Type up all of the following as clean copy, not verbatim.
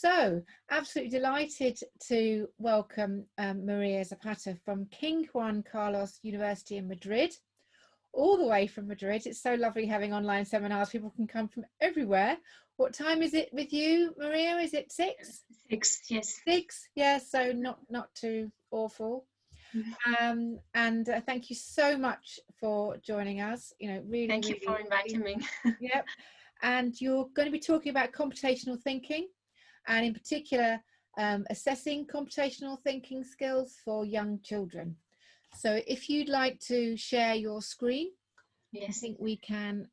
So, absolutely delighted to welcome María Zapata from King Juan Carlos University in Madrid, all the way from Madrid. It's so lovely having online seminars. People can come from everywhere. What time is it with you, Maria? Is it 6? 6, yes. 6, yes, so not too awful. And thank you so much for joining us. You know, really, thank you for inviting me. Yep. And you're going to be talking about computational thinking, and in particular, assessing computational thinking skills for young children. So if you'd like to share your screen, yes. I think we can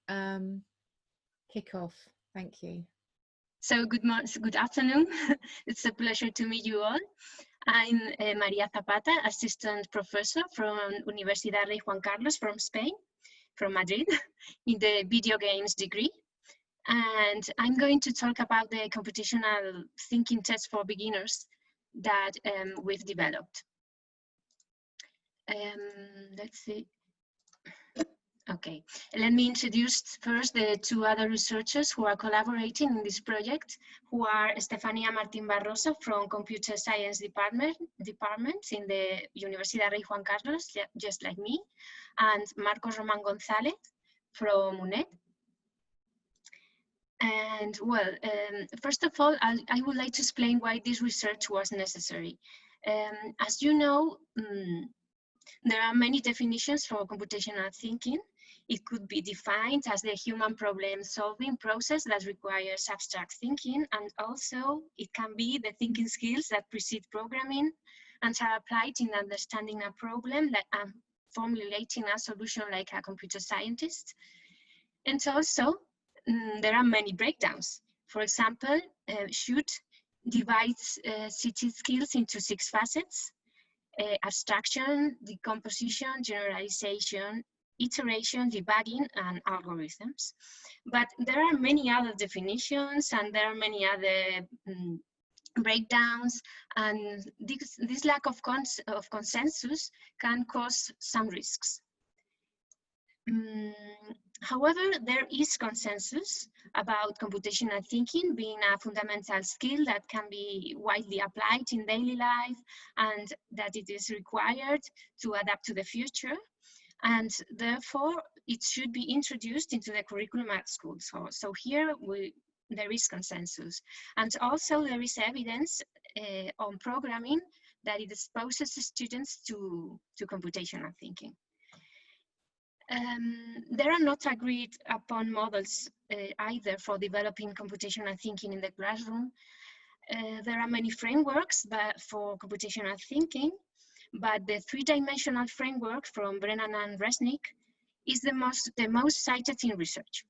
kick off. Thank you. So good afternoon. It's a pleasure to meet you all. I'm María Zapata, assistant professor from Universidad Rey Juan Carlos from Spain, from Madrid, in the video games degree. And I'm going to talk about the computational thinking test for beginners that we've developed. Let's see. Okay, let me introduce first the 2 other researchers who are collaborating in this project, who are Estefania Martín Barroso from Computer Science Department in the Universidad Rey Juan Carlos, just like me, and Marcos Román González from UNED. And well, first of all, I would like to explain why this research was necessary. As you know, there are many definitions for computational thinking. It could be defined as the human problem-solving process that requires abstract thinking, and also it can be the thinking skills that precede programming and are applied in understanding a problem and formulating a solution like a computer scientist. And also, there are many breakdowns. For example, Schut divides CT skills into 6 facets: abstraction, decomposition, generalization, iteration, debugging, and algorithms. But there are many other definitions, and there are many other breakdowns, and this lack of consensus can cause some risks. However, there is consensus about computational thinking being a fundamental skill that can be widely applied in daily life, and that it is required to adapt to the future. And therefore, it should be introduced into the curriculum at school. So here there is consensus. And also there is evidence on programming that it exposes students to computational thinking. There are not agreed upon models either for developing computational thinking in the classroom. There are many frameworks for computational thinking, but the 3-dimensional framework from Brennan and Resnick is the most cited in research.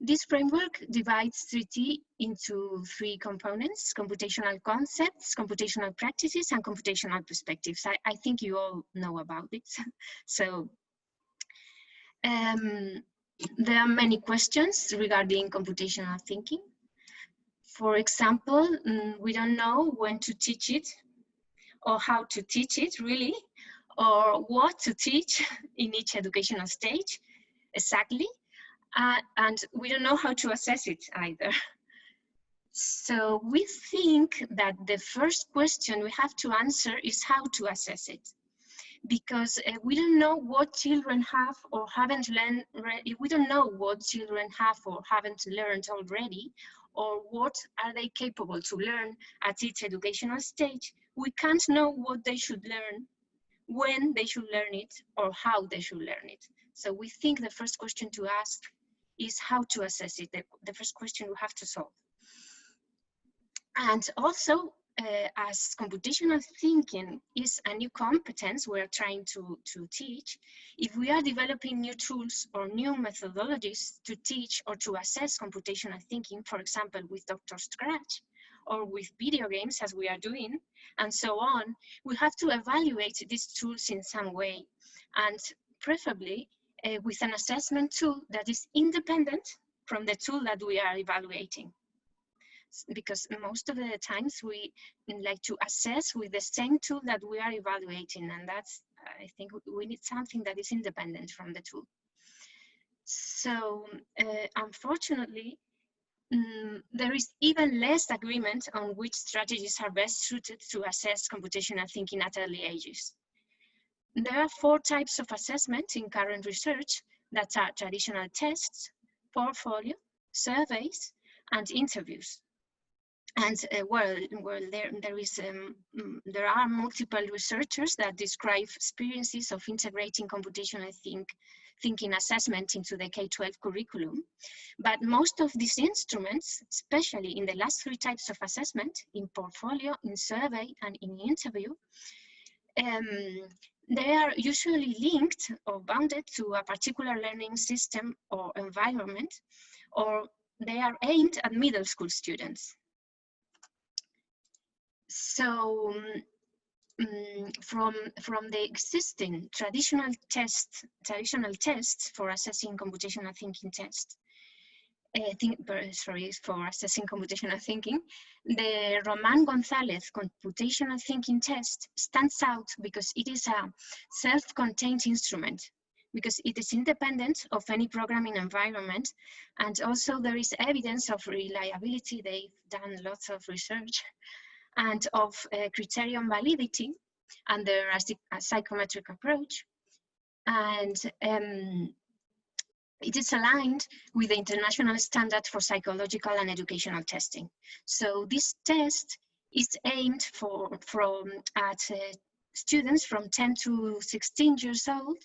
This framework divides 3T into 3 components: computational concepts, computational practices, and computational perspectives. I think you all know about it. So there are many questions regarding computational thinking. For example, we don't know when to teach it, or how to teach it really, or what to teach in each educational stage exactly, and we don't know how to assess it either. So we think that the first question we have to answer is how to assess it, because we don't know what children have or haven't learned. If we don't know what children have or haven't learned already, or what are they capable to learn at each educational stage, we can't know what they should learn, when they should learn it, or how they should learn it. So we think the first question to ask is how to assess it, the first question we have to solve. And also, as computational thinking is a new competence we're trying to teach, if we are developing new tools or new methodologies to teach or to assess computational thinking, for example, with Dr. Scratch, or with video games as we are doing, and so on, we have to evaluate these tools in some way, and preferably with an assessment tool that is independent from the tool that we are evaluating. Because most of the times we like to assess with the same tool that we are evaluating, and that's, I think we need something that is independent from the tool. So unfortunately, there is even less agreement on which strategies are best suited to assess computational thinking at early ages. There are 4 types of assessment in current research that are traditional tests, portfolio, surveys, and interviews. And there are multiple researchers that describe experiences of integrating computational thinking assessment into the K-12 curriculum. But most of these instruments, especially in the last 3 types of assessment, in portfolio, in survey, and in interview, they are usually linked or bounded to a particular learning system or environment, or they are aimed at middle school students. So from the existing traditional tests for assessing computational thinking for assessing computational thinking, the Roman Gonzalez computational thinking test stands out because it is a self-contained instrument, because it is independent of any programming environment, and also there is evidence of reliability. They've done lots of research, and of criterion validity under a psychometric approach. And it is aligned with the international standard for psychological and educational testing. So this test is aimed at students from 10 to 16 years old.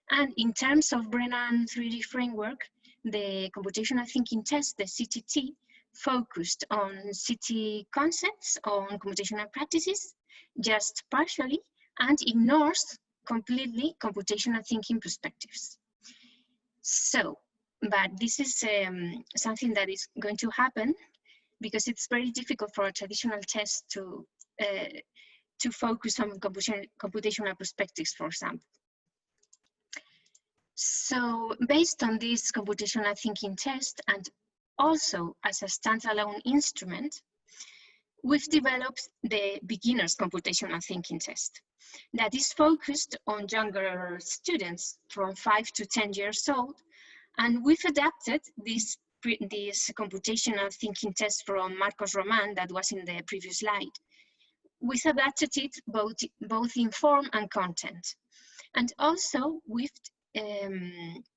And in terms of Brennan 3D framework, the computational thinking test, the CTT, focused on CT concepts, on computational practices, just partially, and ignores completely computational thinking perspectives. So, but this is something that is going to happen because it's very difficult for a traditional test to focus on computational perspectives, for example. So, based on this computational thinking test, and also as a standalone instrument, we've developed the beginner's computational thinking test that is focused on younger students from 5 to 10 years old. And we've adapted this computational thinking test from Marcos Roman that was in the previous slide. We've adapted it both in form and content. And also we've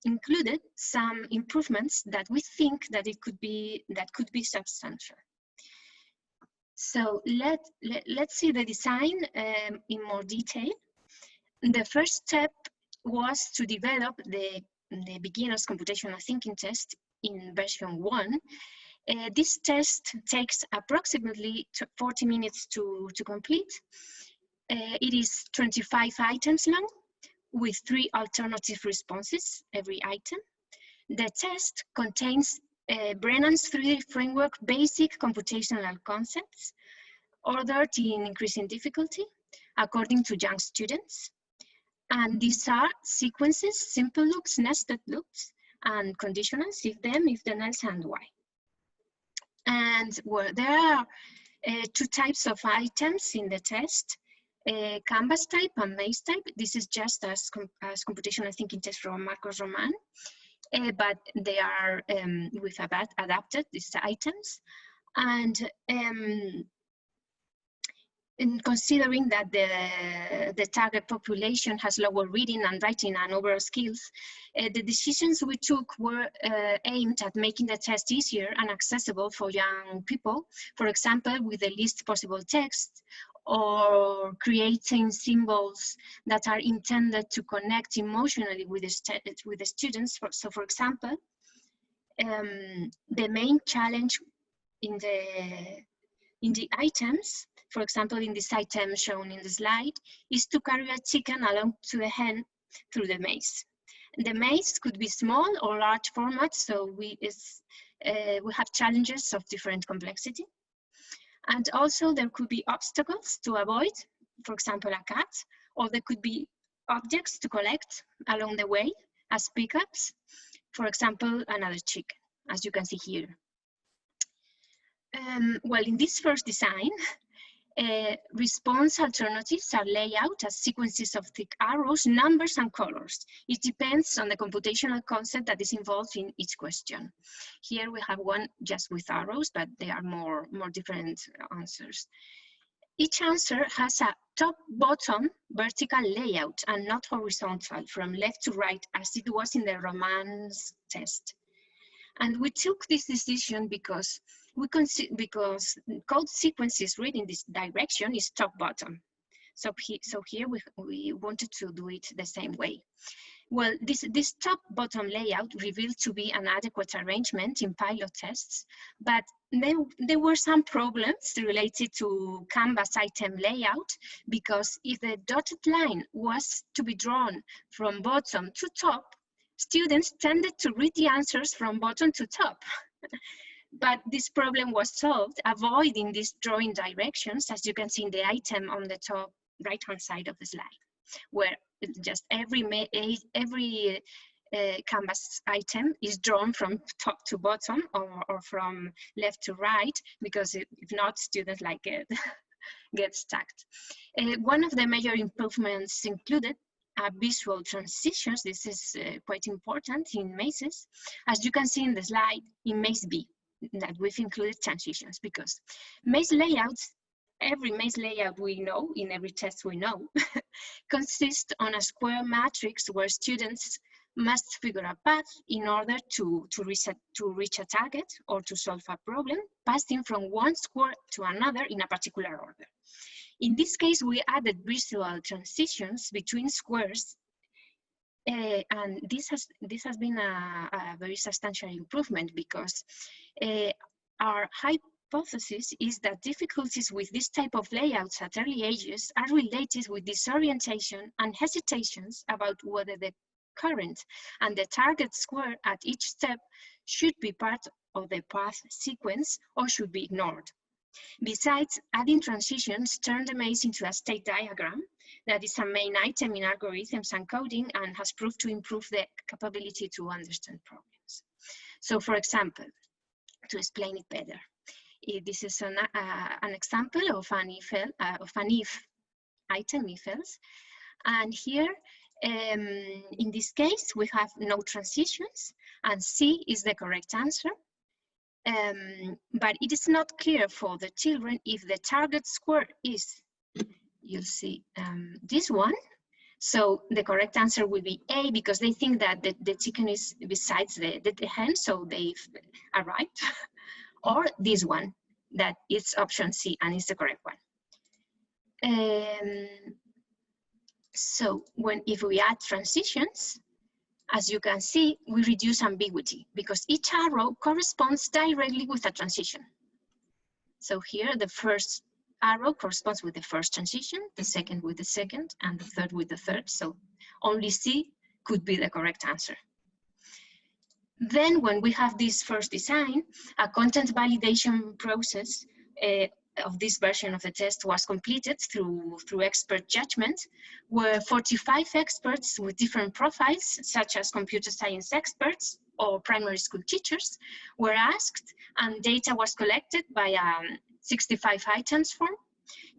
included some improvements that we think that could be substantial. So let's see the design in more detail. The first step was to develop the beginner's computational thinking test in version 1. This test takes approximately 40 minutes to complete. It is 25 items long, with 3 alternative responses every item. The test contains Brennan's 3D framework basic computational concepts, ordered in increasing difficulty according to young students. And these are sequences, simple loops, nested loops, and conditionals, if then else, and why. And well, there are 2 types of items in the test. Canvas type and maze type. This is just as computational thinking test from Marcos Roman, but they are we've adapted these items, and in considering that the target population has lower reading and writing and overall skills, the decisions we took were aimed at making the test easier and accessible for young people, for example, with the least possible text, or creating symbols that are intended to connect emotionally with the students. So for example, the main challenge in the items, for example, in this item shown in the slide, is to carry a chicken along to the hen through the maze. The maze could be small or large format, so we have challenges of different complexity. And also there could be obstacles to avoid, for example, a cat, or there could be objects to collect along the way as pickups, for example, another chicken, as you can see here. Well, in this first design, Response alternatives are laid out as sequences of thick arrows, numbers, and colors. It depends on the computational concept that is involved in each question. Here we have one just with arrows, but there are more different answers. Each answer has a top-bottom vertical layout and not horizontal from left to right as it was in the Romance test. And we took this decision because code sequences read in this direction is top-bottom. So here we wanted to do it the same way. Well, this top-bottom layout revealed to be an adequate arrangement in pilot tests, but there were some problems related to Canvas item layout, because if the dotted line was to be drawn from bottom to top, students tended to read the answers from bottom to top. But this problem was solved, avoiding these drawing directions, as you can see in the item on the top right-hand side of the slide, where just every Canvas item is drawn from top to bottom or from left to right, because if not, students like it get stuck. One of the major improvements included visual transitions. This is quite important in mazes. As you can see in the slide, in maze B, that we've included transitions, because maze layouts, every maze layout we know, in every test we know, consists on a square matrix where students must figure a path in order to reach a target or to solve a problem, passing from one square to another in a particular order. In this case, we added visual transitions between squares, and this has been a very substantial improvement, because our hypothesis is that difficulties with this type of layouts at early ages are related with disorientation and hesitations about whether the current and the target square at each step should be part of the path sequence or should be ignored. Besides, adding transitions turned the maze into a state diagram that is a main item in algorithms and coding and has proved to improve the capability to understand problems. So, for example, to explain it better, this is an example of an if item, if else, and here in this case we have no transitions and C is the correct answer. But it is not clear for the children if the target square is, you'll see, this one. So the correct answer will be A, because they think that the chicken is besides the hen, so they've arrived. Or this one, that is option C, and it's the correct one. So if we add transitions, as you can see, we reduce ambiguity because each arrow corresponds directly with a transition. So here, the first arrow corresponds with the first transition, the second with the second, and the third with the third. So only C could be the correct answer. Then when we have this first design, a content validation process of this version of the test was completed through expert judgment, where 45 experts with different profiles, such as computer science experts or primary school teachers, were asked, and data was collected by 65 items form.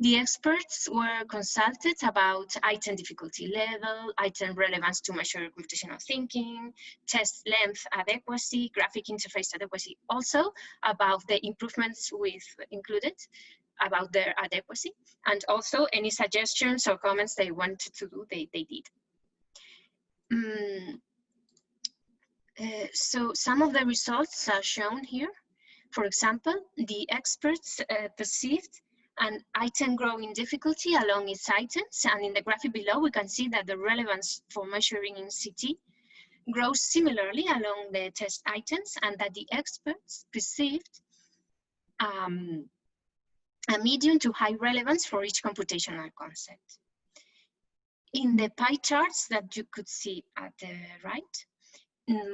The experts were consulted about item difficulty level, item relevance to measure computational thinking, test length adequacy, graphic interface adequacy, also about the improvements we've included, about their adequacy, and also any suggestions or comments they wanted to do, they did. So some of the results are shown here. For example, the experts perceived an item growing difficulty along its items, and in the graphic below we can see that the relevance for measuring in CT grows similarly along the test items, and that the experts perceived a medium to high relevance for each computational concept. In the pie charts that you could see at the right,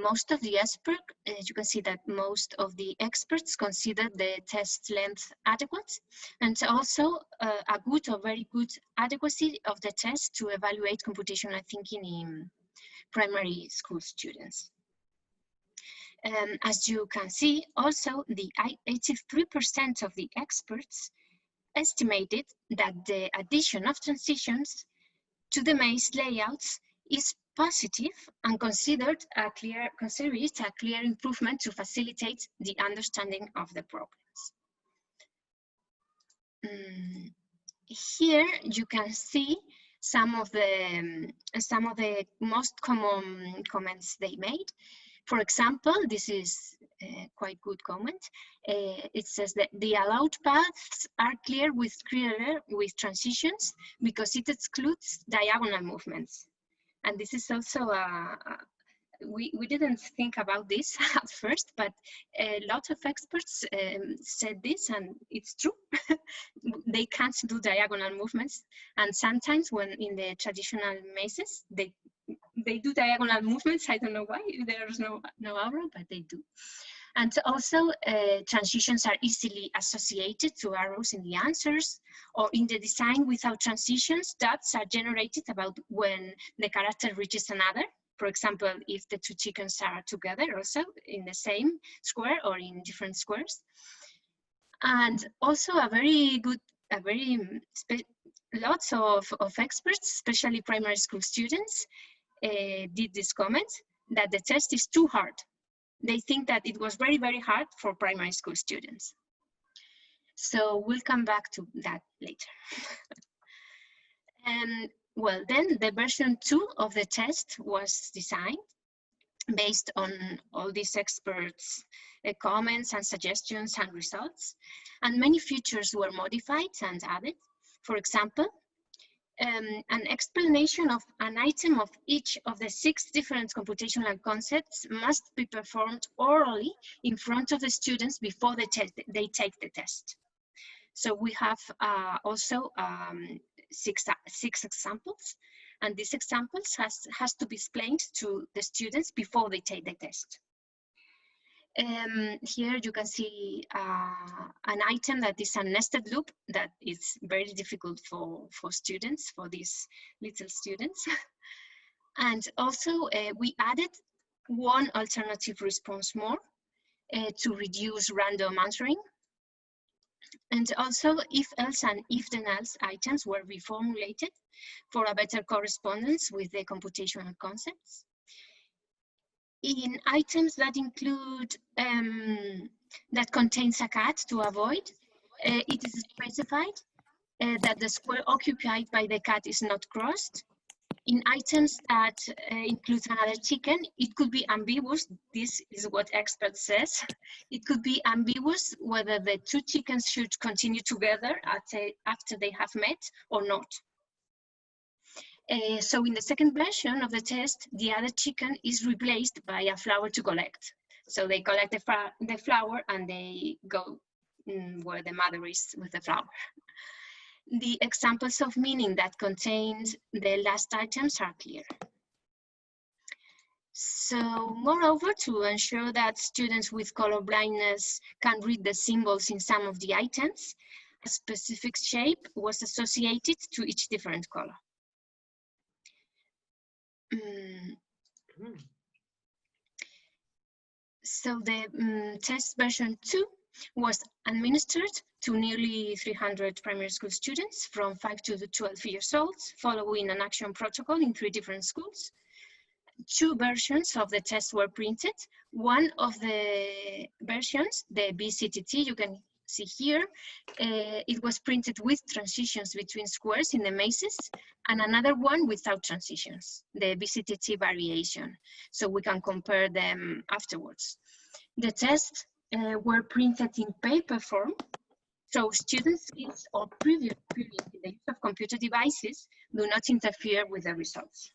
most of the experts, you can see that most of the experts considered the test length adequate, and also a good or very good adequacy of the test to evaluate computational thinking in primary school students. As you can see, also the 83% of the experts estimated that the addition of transitions to the maze layouts is positive and considered it a clear improvement to facilitate the understanding of the problems. Here you can see some of the most common comments they made. For example, this is a quite good comment. It says that the allowed paths are clearer with transitions because it excludes diagonal movements. And this is also we didn't think about this at first, but a lot of experts said this, and it's true. They can't do diagonal movements, and sometimes when in the traditional mazes they do diagonal movements. I don't know why, there's no arrow, but they do. And also transitions are easily associated to arrows in the answers, or in the design without transitions, dots are generated about when the character reaches another. For example, if the two chickens are together also in the same square or in different squares. And also lots of experts, especially primary school students, did this comment that the test is too hard. They think that it was very, very hard for primary school students. So we'll come back to that later. And well, then the version 2 of the test was designed based on all these experts' comments and suggestions and results. And many features were modified and added. For example, an explanation of an item of each of the 6 different computational concepts must be performed orally in front of the students before they take the test. So we have also 6 examples, and these examples has to be explained to the students before they take the test. Here you can see an item that is a nested loop that is very difficult for students, for these little students. And also we added one alternative response more to reduce random answering. And also if else and if then else items were reformulated for a better correspondence with the computational concepts. In items that include, that contains a cat to avoid, it is specified that the square occupied by the cat is not crossed. In items that include another chicken, it could be ambiguous. This is what expert says. It could be ambiguous whether the 2 chickens should continue together after they have met or not. So in the second version of the test, the other chicken is replaced by a flower to collect. So they collect the flower and they go where the mother is with the flower. The examples of meaning that contained the last items are clear. So moreover, to ensure that students with color blindness can read the symbols in some of the items, a specific shape was associated to each different color. So the test version 2 was administered to nearly 300 primary school students from 5 to 12 years old, following an action protocol in 3 different schools. 2 versions of the test were printed. One of the versions, the BCTt, you can see here, it was printed with transitions between squares in the mazes, and another one without transitions, the BCTt variation. So we can compare them afterwards. The tests were printed in paper form, so students' skills or previous experience in the use of computer devices do not interfere with the results.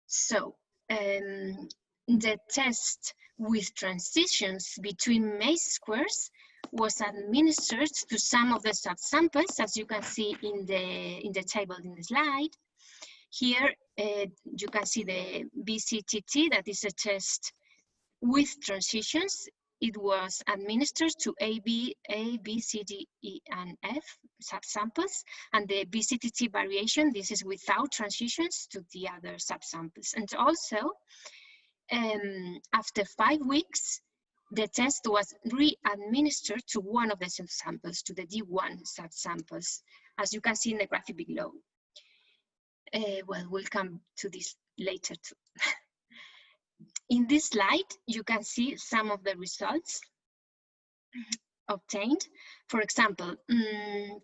So the test with transitions between maze squares was administered to some of the subsamples, as you can see in the table in the slide. Here you can see the BCTt, that is a test with transitions. It was administered to A, B, C, D, E, and F subsamples, and the BCTt variation, this is without transitions to the other subsamples. And also, after 5 weeks, the test was re-administered to one of the subsamples, to the D1 subsamples, as you can see in the graphic below. Well, we'll come to this later too. In this slide, you can see some of the results obtained. For example,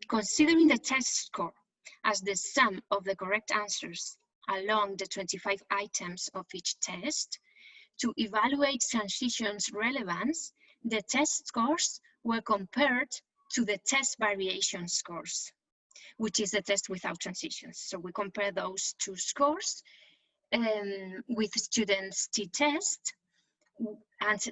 considering the test score as the sum of the correct answers along the 25 items of each test, to evaluate transitions relevance, the test scores were compared to the test variation scores, which is the test without transitions. So we compare those two scores with students' t-test, and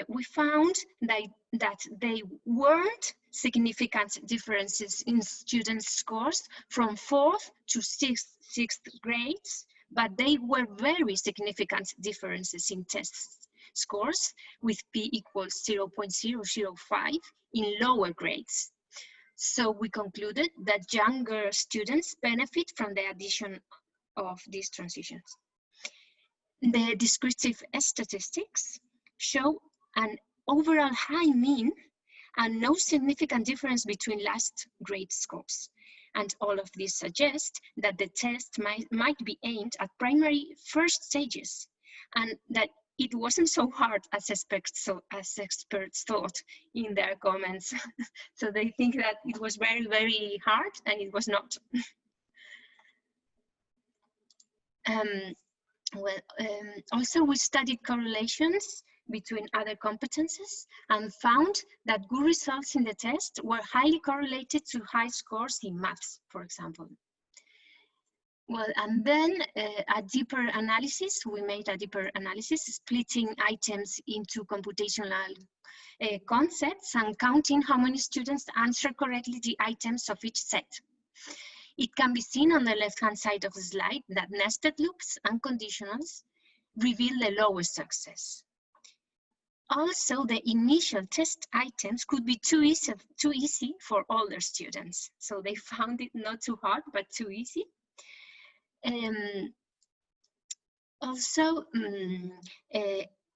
we found that they weren't significant differences in students' scores from 4th to 6th grades, but they were very significant differences in test scores with p equals 0.005 in lower grades. So we concluded that younger students benefit from the addition of these transitions. The descriptive statistics show an overall high mean and no significant difference between last grade scores. And all of this suggests that the test might be aimed at primary first stages, and that it wasn't so hard as experts thought in their comments. So they think that it was very, very hard, and it was not. Also, we studied correlations between other competences and found that good results in the test were highly correlated to high scores in maths, for example. Well, and then a deeper analysis, we made a deeper analysis, splitting items into computational concepts and counting how many students answer correctly the items of each set. It can be seen on the left-hand side of the slide that nested loops and conditionals reveal the lowest success. Also, the initial test items could be too easy for older students. So they found it not too hard, but too easy.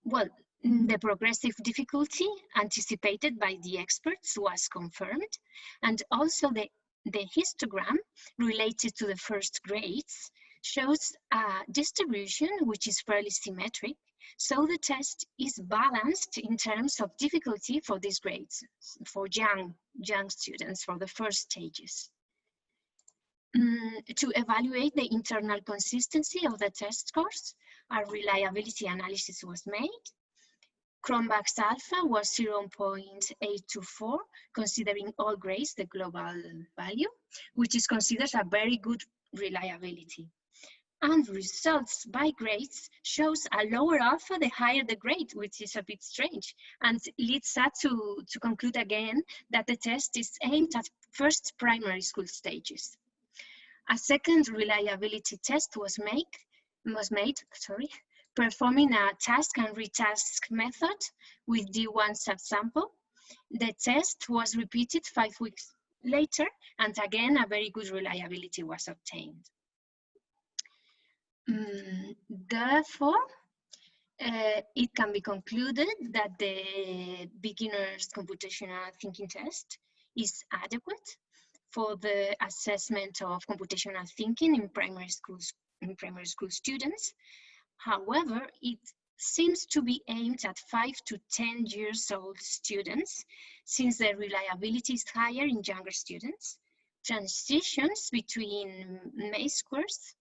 Well, the progressive difficulty anticipated by the experts was confirmed, and also the histogram related to the first grades shows a distribution which is fairly symmetric, so the test is balanced in terms of difficulty for these grades, for young students, for the first stages. To evaluate the internal consistency of the test scores, a reliability analysis was made. Cronbach's alpha was 0.824, considering all grades, the global value, which is considered a very good reliability. And results by grades shows a lower alpha the higher the grade, which is a bit strange, and leads us to conclude again that the test is aimed at first primary school stages. A second reliability test was made, performing a task and retask method with D1 subsample. The test was repeated 5 weeks later, and again, a very good reliability was obtained. Therefore, it can be concluded that the beginner's computational thinking test is adequate for the assessment of computational thinking in primary school students. However, it seems to be aimed at 5 to 10 years old students, since the reliability is higher in younger students. Transitions between M-squares,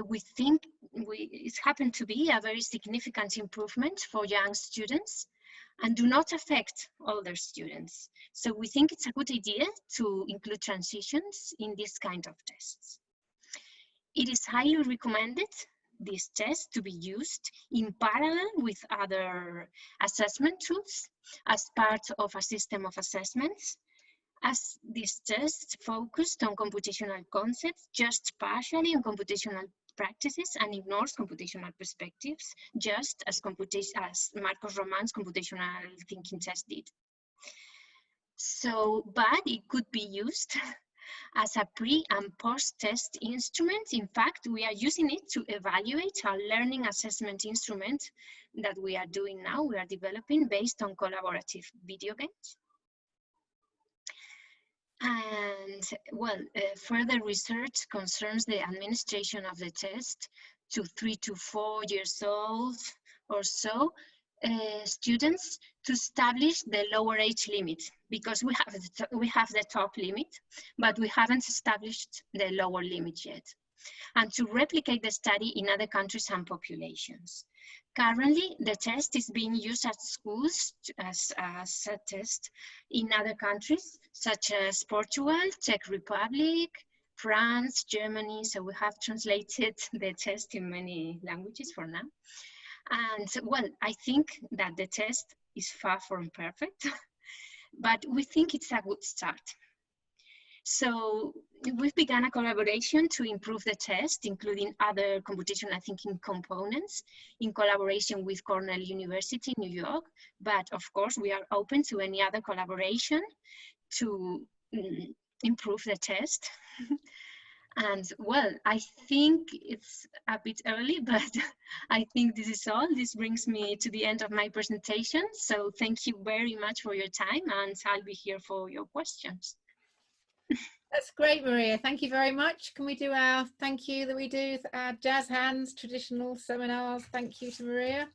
we think it happened to be a very significant improvement for young students and do not affect older students. So we think it's a good idea to include transitions in this kind of tests. It is highly recommended, this test, to be used in parallel with other assessment tools as part of a system of assessments, as this test focused on computational concepts just partially on computational practices and ignores computational perspectives, just as Marcos Roman's computational thinking test did. So, but it could be used As a pre and post-test instrument, in fact, we are using it to evaluate our learning assessment instrument that we are doing now. We are developing based on collaborative video games. And well, further research concerns the administration of the test to 3 to 4 years old or so students to establish the lower age limit, because we have the top limit, but we haven't established the lower limit yet, and to replicate the study in other countries and populations. Currently, the test is being used at schools as a test in other countries, such as Portugal, Czech Republic, France, Germany. So we have translated the test in many languages for now. And well, I think that the test is far from perfect, but we think it's a good start. So we've begun a collaboration to improve the test, including other computational thinking components in collaboration with Cornell University in New York. But of course, we are open to any other collaboration to improve the test. And well, I think it's a bit early, but I think this is all. This brings me to the end of my presentation. So thank you very much for your time, and I'll be here for your questions. That's great, Maria. Thank you very much. Can we do our thank you that we do, our jazz hands, traditional seminars? Thank you to Maria.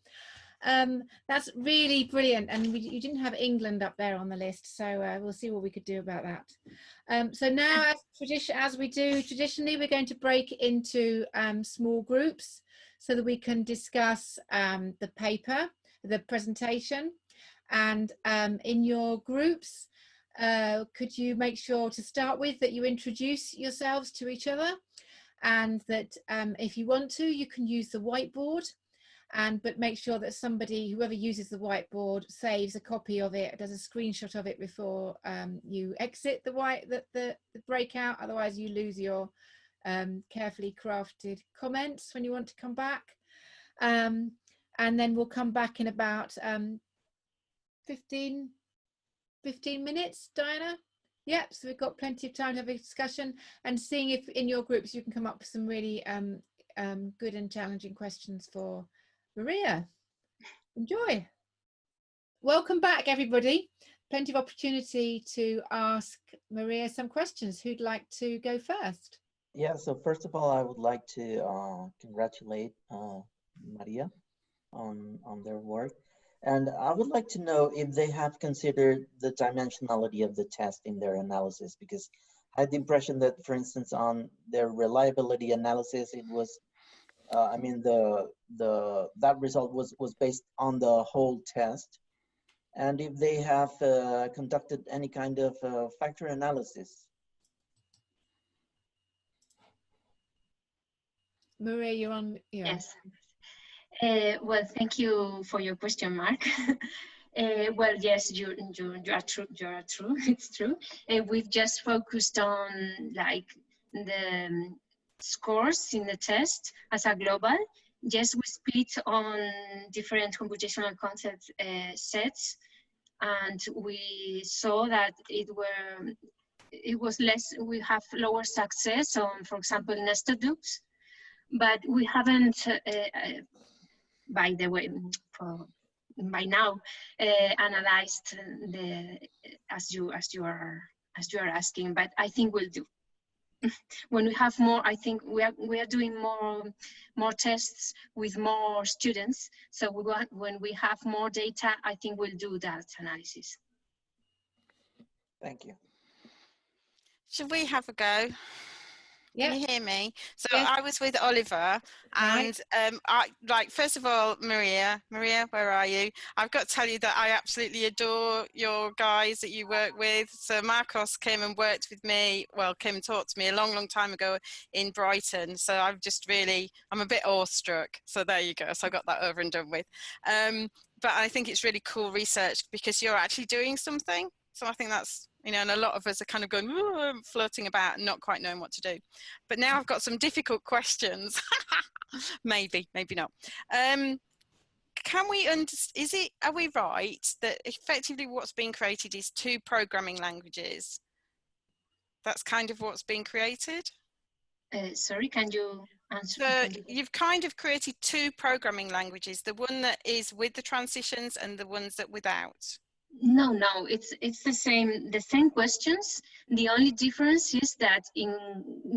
That's really brilliant, and you didn't have England up there on the list, so we'll see what we could do about that. So now, as we do traditionally, we're going to break into small groups so that we can discuss the paper, the presentation, and in your groups, could you make sure to start with that you introduce yourselves to each other, and that if you want to, you can use the whiteboard. But make sure that whoever uses the whiteboard, saves a copy of it, does a screenshot of it before you exit the breakout. Otherwise, you lose your carefully crafted comments when you want to come back. And then we'll come back in about 15 minutes, Diana. Yep, so we've got plenty of time to have a discussion and seeing if in your groups you can come up with some really good and challenging questions for Maria. Enjoy. Welcome back, everybody. Plenty of opportunity to ask Maria some questions. Who'd like to go first? Yeah, so first of all, I would like to congratulate Maria on their work. And I would like to know if they have considered the dimensionality of the test in their analysis, because I had the impression that, for instance, on their reliability analysis, it was I mean, that result was based on the whole test, and if they have conducted any kind of factor analysis. Maria, you're on. Yeah. Yes. Well, thank you for your question, Mark. Well, yes, you are true. You are true. It's true. We've just focused on like the scores in the test as a global. Yes, we split on different computational concept sets, and we saw that it was less. We have lower success on, for example, nested loops, but we haven't. By the way, by now, analyzed the as you are asking. But I think we'll do. When we have more, I think we are doing more tests with more students. So when we have more data, I think we'll do that analysis. Thank you. Should we have a go? Yeah. Can you hear me? So Yes. I was with Oliver, and first of all, Maria, where are you? I've got to tell you that I absolutely adore your guys that you work with. So Marcos came and worked with me, came and talked to me a long time ago in Brighton. So I'm a bit awestruck. So there you go. So I got that over and done with. But I think it's really cool research because you're actually doing something. So I think that's, and a lot of us are kind of going, floating about and not quite knowing what to do. But now I've got some difficult questions. maybe not. Are we right that effectively what's being created is two programming languages? That's kind of what's been created? Sorry, can you answer? So you've kind of created two programming languages, the one that is with the transitions and the ones that without. No, it's the same questions. The only difference is that in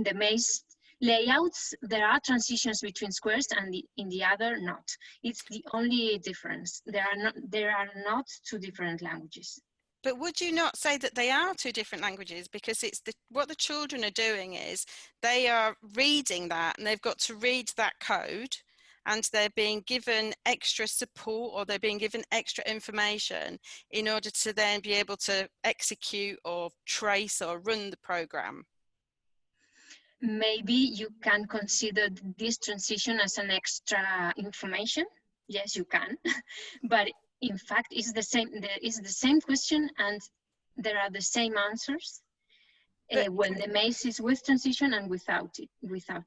the maze layouts there are transitions between squares and in the other not. It's the only difference. There are not two different languages. But would you not say that they are two different languages? Because it's what the children are doing is they are reading that, and they've got to read that code, and they're being given extra support, or they're being given extra information in order to then be able to execute or trace or run the program. Maybe you can consider this transition as an extra information. Yes, you can. But in fact, it's the same question, and there are the same answers when the maze is with transition and without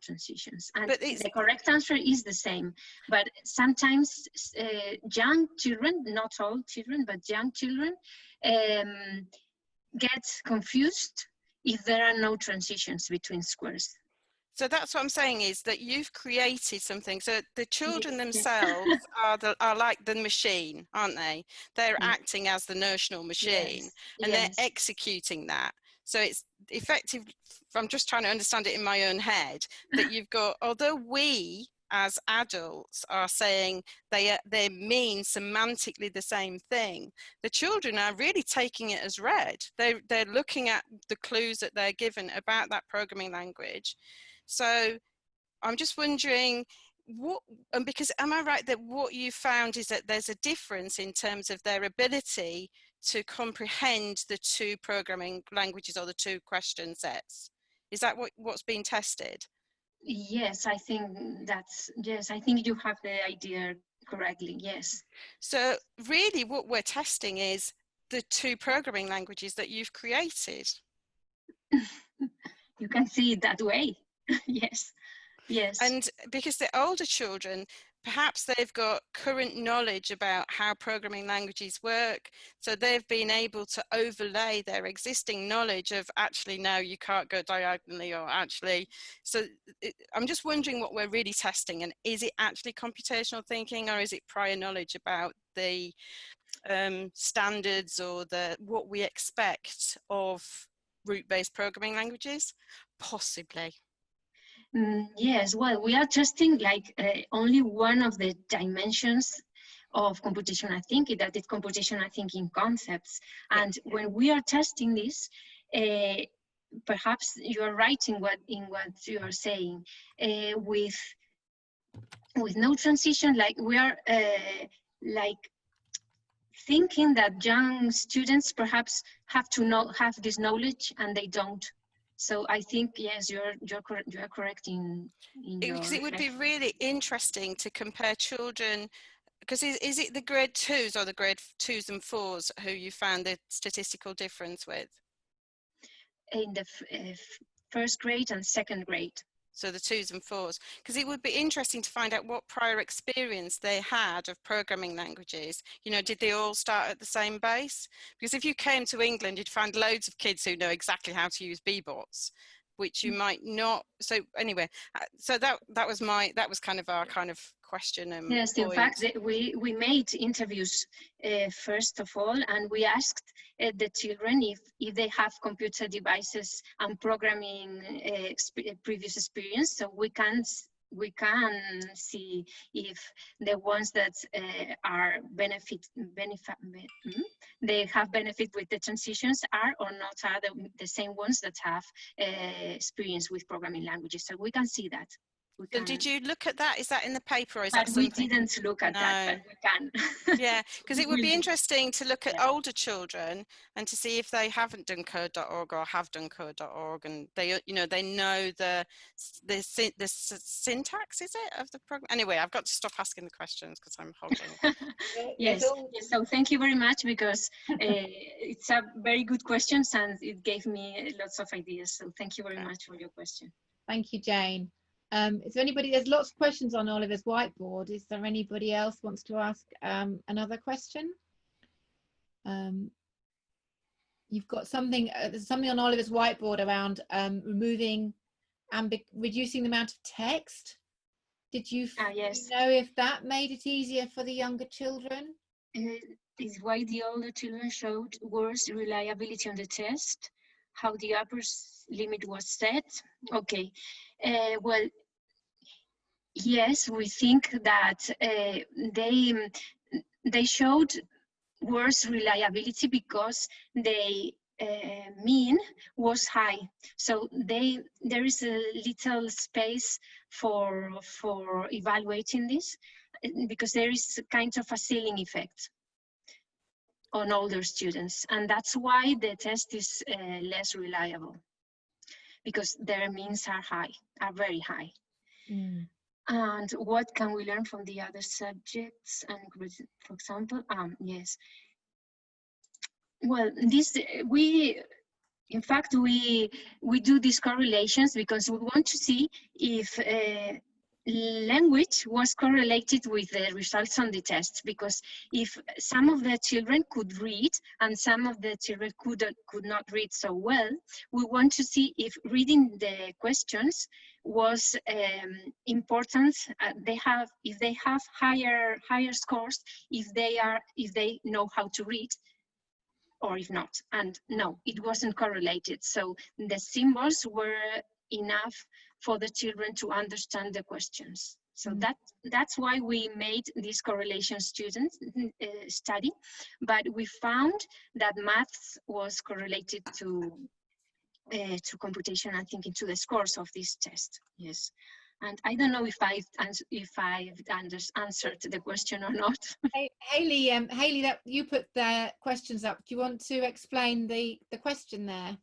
transitions. And the correct answer is the same. But sometimes young children, not all children, but young children, get confused if there are no transitions between squares. So that's what I'm saying, is that you've created something. So the children themselves are like the machine, aren't they? They're acting as the notional machine, and they're executing that. So it's effective. I'm just trying to understand it in my own head, that you've got, although we as adults are saying they mean semantically the same thing, the children are really taking it as read. They're looking at the clues that they're given about that programming language. So I'm just wondering, and because am I right that what you found is that there's a difference in terms of their ability to comprehend the two programming languages or the two question sets? Is that what's being tested? Yes, I think I think you have the idea correctly, yes. So really what we're testing is the two programming languages that you've created. You can see it that way. Yes. And because the older children, perhaps they've got current knowledge about how programming languages work, so they've been able to overlay their existing knowledge of actually, no, you can't go diagonally, or actually, so I'm just wondering what we're really testing, and is it actually computational thinking, or is it prior knowledge about the standards or what we expect of root-based programming languages? Possibly. Yes, well, we are testing like only one of the dimensions of computational thinking, that is computational thinking concepts. And when we are testing this, perhaps you are right in what you are saying. With no transition, like we are like thinking that young students perhaps have this knowledge, and they don't. So I think, yes, you're correct in your... Because it would be really interesting to compare children, because is it the grade 2s or the grade 2s and 4s who you found the statistical difference with? In the first grade and second grade. So the 2s and 4s, because it would be interesting to find out what prior experience they had of programming languages. You know, did they all start at the same base? Because if you came to England, you'd find loads of kids who know exactly how to use bbots, which you might not. So anyway, so that was kind of our kind of question. Yes, in fact, we made interviews first of all, and we asked the children if they have computer devices and programming previous experience, so we can see if the ones that they have benefit with the transitions are or not are the same ones that have experience with programming languages. So we can see that. So did you look at that? Is that in the paper, or is that something? We didn't look at that, but we can. Yeah, because it would be interesting to look at older children and to see if they haven't done code.org or have done code.org, and they, you know, they know the syntax, is it, of the program? Anyway, I've got to stop asking the questions because I'm holding. Yes. So thank you very much, because it's a very good questions, and it gave me lots of ideas. So thank you very much for your question. Thank you, Jane. Is there anybody, there's lots of questions on Oliver's whiteboard. Is there anybody else wants to ask another question? you've got something there's something on Oliver's whiteboard around removing and reducing the amount of text. Did you, yes. you know if that made it easier for the younger children? Is why the older children showed worse reliability on the test, how the upper limit was set. Okay, well, yes, we think that they showed worse reliability because they mean was high, so there is a little space for evaluating this, because there is kind of a ceiling effect on older students, and that's why the test is less reliable, because their means are very high. And what can we learn from the other subjects? And for example, yes. Well, in fact, we do these correlations because we want to see if language was correlated with the results on the test, because if some of the children could read and some of the children could not read so well, we want to see if reading the questions was important. If they have higher scores, if they know how to read, or if not. And no, it wasn't correlated. So the symbols were enough for the children to understand the questions. So that's why we made this correlation study, but we found that maths was correlated to computational thinking, to the scores of this test. Yes. And I don't know if I've answered the question or not. Hayley, that you put the questions up. Do you want to explain the question there?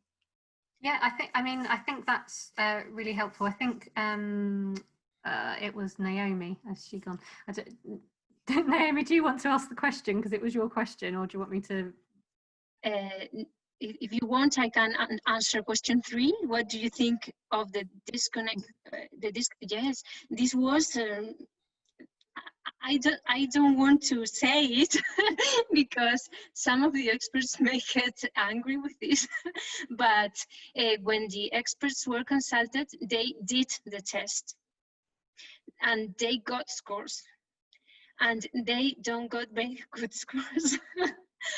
Yeah, I think that's really helpful. I think it was Naomi. Has she gone? Naomi, do you want to ask the question because it was your question, or do you want me to? If you want, I can answer question 3. What do you think of the disconnect? Yes, this was. I don't want to say it because some of the experts may get angry with this, but when the experts were consulted, they did the test and they got scores, and they don't got very good scores.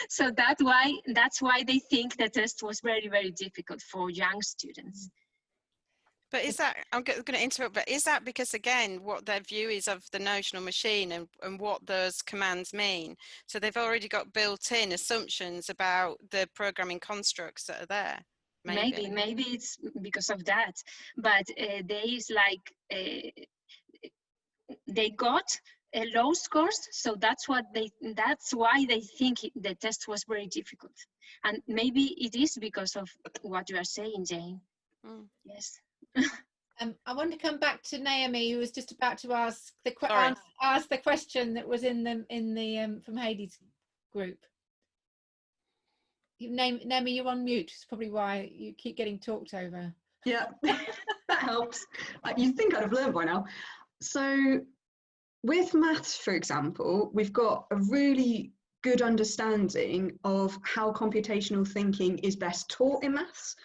So that's why they think the test was very, very difficult for young students. But is that, I'm going to interrupt, but is that because, again, what their view is of the notional machine and what those commands mean? So they've already got built-in assumptions about the programming constructs that are there. Maybe it's because of that, but they got low scores, so that's why they think the test was very difficult, and maybe it is because of what you are saying, Jane. Yes. I want to come back to Naomi, who was just about to ask the question that was in the from Hayley's group. Naomi, you're on mute. It's probably why you keep getting talked over. Yeah, that helps. You think I'd have learned by now. So with maths, for example, we've got a really good understanding of how computational thinking is best taught in maths.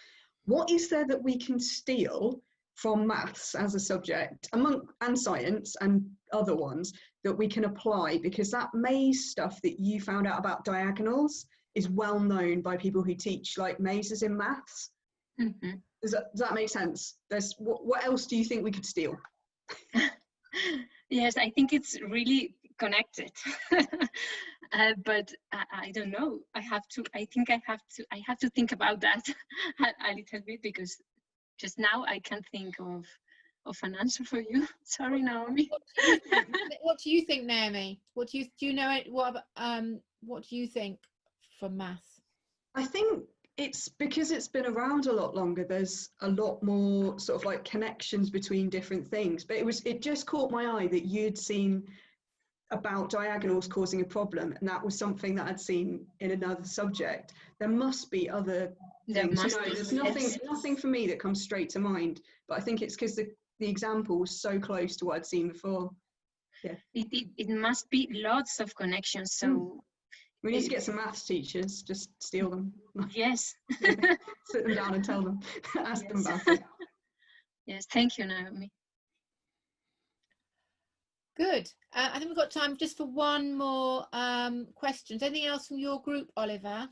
What is there that we can steal from maths as a subject and science and other ones that we can apply? Because that maze stuff that you found out about diagonals is well known by people who teach like mazes in maths. Mm-hmm. Does that make sense? What else do you think we could steal? Yes, I think it's really connected. But I don't know. I have to think about that a little bit, because just now I can't think of an answer for you. Sorry, Naomi. What do you think, Naomi? Do you know it? What do you think from maths? I think it's because it's been around a lot longer. There's a lot more sort of like connections between different things. But it just caught my eye that you'd seen about diagonals causing a problem, and that was something that I'd seen in another subject. There must be other things. There's nothing for me that comes straight to mind, but I think it's because the example was so close to what I'd seen before. Yeah, it must be lots of connections. So We need to get some maths teachers, just steal them. Yes. Sit them down and tell them, ask them about it. Yes, thank you, Naomi. Good. I think we've got time just for one more question. Anything else from your group, Oliver?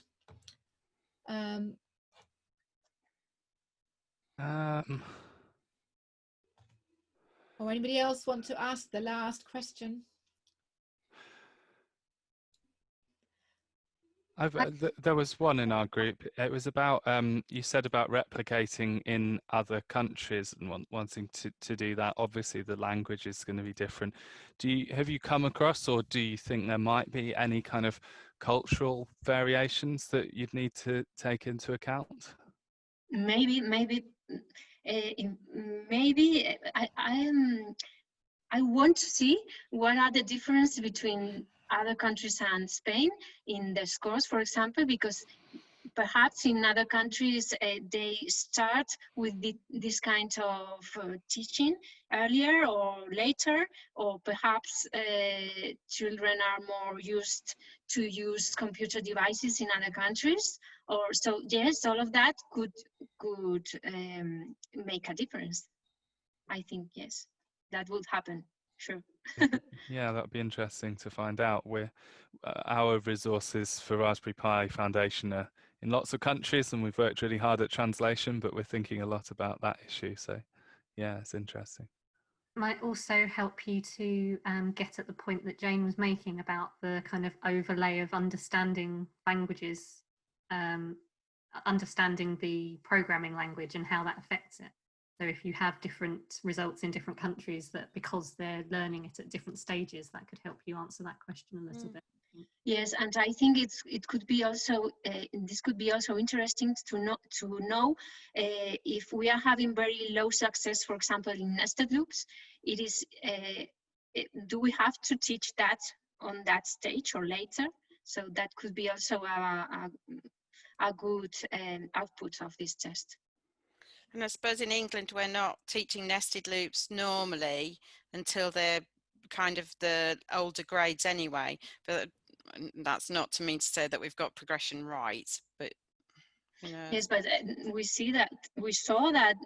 Or anybody else want to ask the last question? There was one in our group. It was about, you said about replicating in other countries and wanting to do that. Obviously, the language is going to be different. Have you come across, or do you think there might be any kind of cultural variations that you'd need to take into account? Maybe I want to see what are the differences between other countries and Spain in the scores, for example, because perhaps in other countries they start with this kind of teaching earlier or later, or perhaps children are more used to use computer devices in other countries, or so. Yes, all of that could make a difference. I think yes, that would happen. Sure. Yeah, that'd be interesting to find out. Our resources for Raspberry Pi Foundation are in lots of countries, and we've worked really hard at translation, but we're thinking a lot about that issue. So yeah, it's interesting. Might also help you to get at the point that Jane was making about the kind of overlay of understanding languages, understanding the programming language and how that affects it. So if you have different results in different countries, that because they're learning it at different stages, that could help you answer that question a little bit. Yes, and I think it could be also this could be also interesting to know if we are having very low success, for example, in nested loops. It is do we have to teach that on that stage or later? So that could be also a good output of this test. And I suppose in England, we're not teaching nested loops normally until they're kind of the older grades anyway. But that's not to mean to say that we've got progression right. But you know. Yes, but we saw that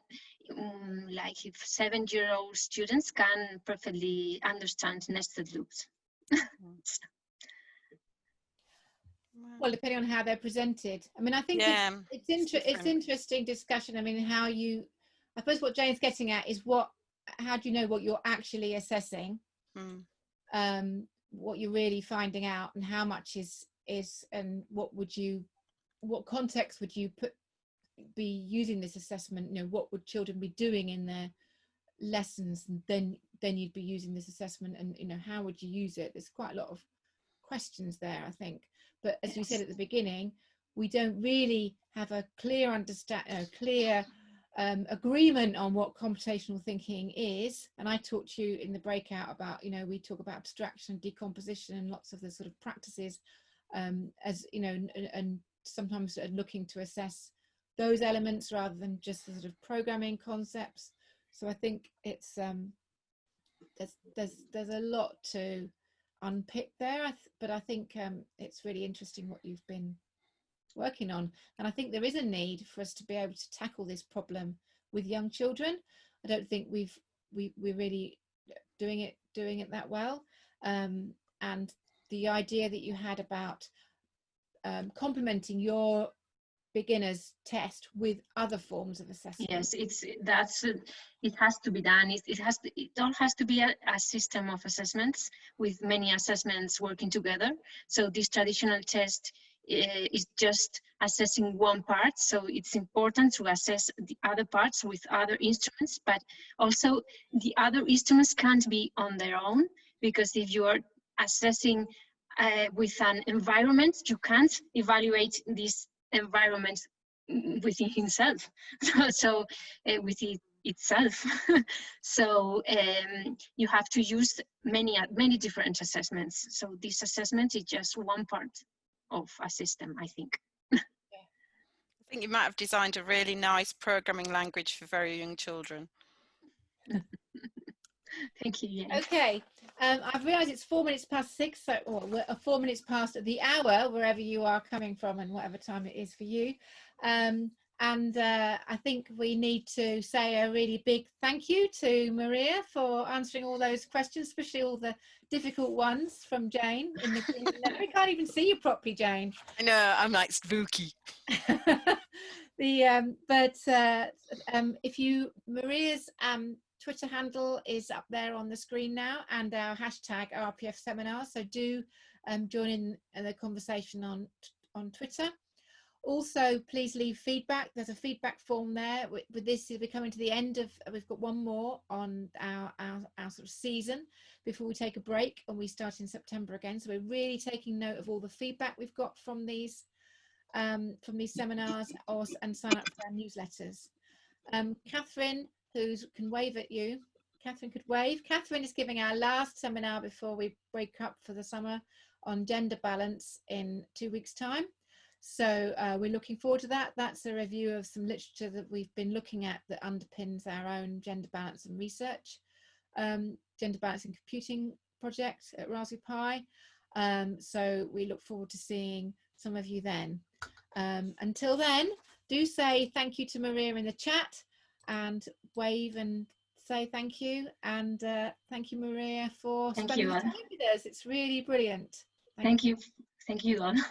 like if 7-year-old students can perfectly understand nested loops. Well, depending on how they're presented. I mean, I think it's interesting discussion. I mean, I suppose what Jane's getting at is how do you know what you're actually assessing, what you're really finding out, and how much is, and what context would you be using this assessment? You know, what would children be doing in their lessons, and then you'd be using this assessment, and you know, how would you use it? There's quite a lot of questions there, I think. But as you said at the beginning, we don't really have a clear agreement on what computational thinking is. And I talked to you in the breakout about, you know, we talk about abstraction, decomposition, and lots of the sort of practices, as you know, and sometimes looking to assess those elements rather than just the sort of programming concepts. So I think it's there's a lot to unpick there, but I think it's really interesting what you've been working on, and I think there is a need for us to be able to tackle this problem with young children. I don't think we're really doing it that well, and the idea that you had about complementing your beginners test with other forms of assessment. Yes, it has to be done. It all has to be a system of assessments with many assessments working together. So this traditional test is just assessing one part. So it's important to assess the other parts with other instruments, but also the other instruments can't be on their own, because if you are assessing with an environment, you can't evaluate this environment within himself, so with itself. So you have to use many different assessments. So this assessment is just one part of a system, I think. I think you might have designed a really nice programming language for very young children. Thank you. Yeah. Okay, I've realised it's 4 minutes past 6, so we're 4 minutes past the hour, wherever you are coming from and whatever time it is for you. I think we need to say a really big thank you to Maria for answering all those questions, especially all the difficult ones from Jane in the green. We can't even see you properly, Jane. I know, I'm like spooky. If you, Maria's Twitter handle is up there on the screen now, and our hashtag RPF seminar, so do join in the conversation on Twitter. Also, please leave feedback. There's a feedback form there. With this, we're coming to the end of, we've got one more on our sort of season before we take a break, and we start in September again. So we're really taking note of all the feedback we've got from these seminars, and sign up for our newsletters. Catherine, who can wave at you. Catherine could wave. Catherine is giving our last seminar before we break up for the summer on gender balance in 2 weeks' time. So we're looking forward to that. That's a review of some literature that we've been looking at that underpins our own gender balance and research, gender balance and computing project at Raspberry Pi. So we look forward to seeing some of you then. Until then, do say thank you to Maria in the chat and wave and say thank you. And thank you, Maria, for spending the time with us. It's really brilliant. Thank you. Thank you, Dawn.